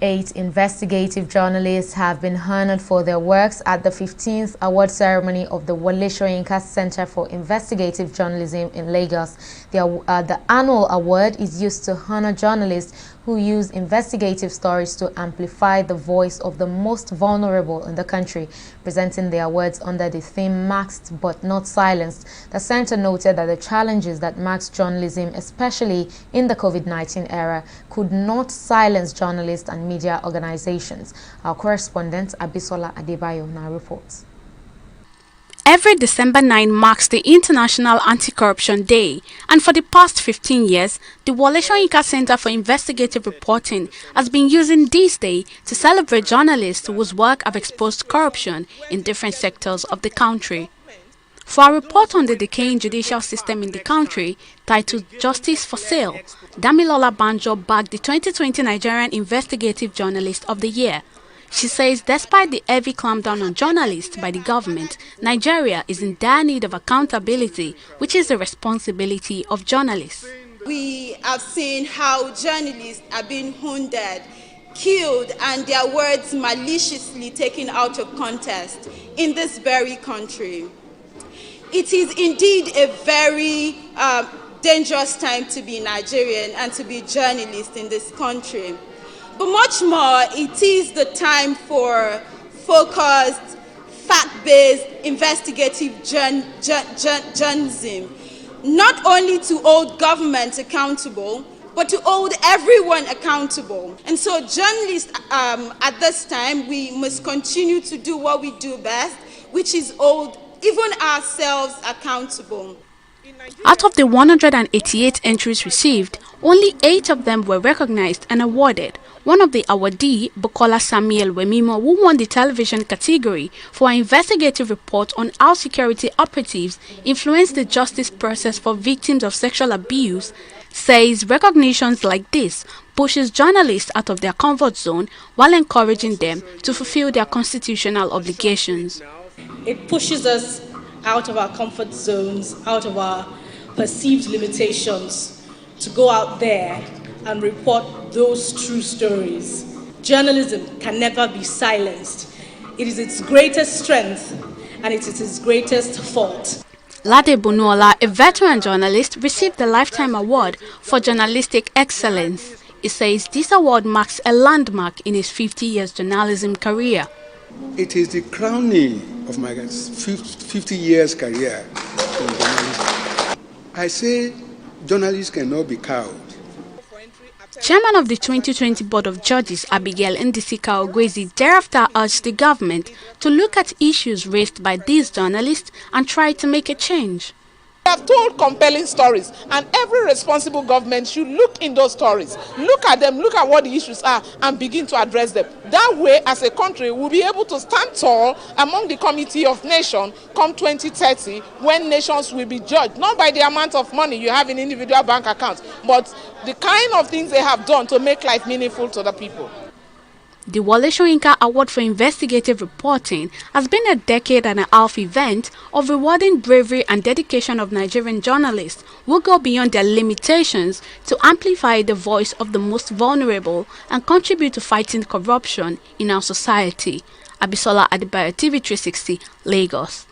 8 investigative journalists have been honored for their works at the 15th award ceremony of the Wole Soyinka Center for Investigative Journalism in Lagos. The annual award is used to honor journalists who use investigative stories to amplify the voice of the most vulnerable in the country. Presenting the awards under the theme Masked but Not Silenced, the center noted that the challenges that masked journalism, especially in the COVID-19 era, could not silence journalists and media organizations. Our correspondent Abisola Adebayo now reports. Every December 9 marks the International Anti-Corruption Day, and for the past 15 years, the Wole Soyinka Center for Investigative Reporting has been using this day to celebrate journalists whose work have exposed corruption in different sectors of the country. For a report on the decaying judicial system in the country, titled Justice for Sale, Damilola Banjo bagged the 2020 Nigerian Investigative Journalist of the Year. She says despite the heavy clampdown on journalists by the government, Nigeria is in dire need of accountability, which is the responsibility of journalists. We have seen how journalists are being wounded, killed, and their words maliciously taken out of context in this very country. It is indeed a very dangerous time to be Nigerian and to be journalist in this country. But much more, it is the time for focused, fact-based, investigative journalism, not only to hold government accountable, but to hold everyone accountable. And so journalists, at this time, we must continue to do what we do best, which is hold even ourselves accountable. Out of the 188 entries received, only 8 of them were recognized and awarded. One of the awardee, Bukola Samuel Wemimo, who won the television category for an investigative report on how security operatives influenced the justice process for victims of sexual abuse, says recognitions like this pushes journalists out of their comfort zone while encouraging them to fulfill their constitutional obligations. It pushes us out of our comfort zones, out of our perceived limitations, to go out there and report those true stories. Journalism can never be silenced. It is its greatest strength and it is its greatest fault. Lade Bonuola, a veteran journalist, received the Lifetime Award for Journalistic Excellence. He says this award marks a landmark in his 50 years journalism career. It is the crowning of my 50 years career in journalism. I say journalists cannot be cowed. Chairman of the 2020 Board of Judges, Abigail Ndisika Ogwezi, thereafter urged the government to look at issues raised by these journalists and try to make a change. We have told compelling stories, and every responsible government should look in those stories, look at them, look at what the issues are, and begin to address them. That way, as a country, we'll be able to stand tall among the Committee of Nations come 2030, when nations will be judged, not by the amount of money you have in individual bank accounts, but the kind of things they have done to make life meaningful to the people. The Wole Soyinka Award for Investigative Reporting has been a decade-and-a-half event of rewarding bravery and dedication of Nigerian journalists who go beyond their limitations to amplify the voice of the most vulnerable and contribute to fighting corruption in our society. Abisola Adebayo, TV 360, Lagos.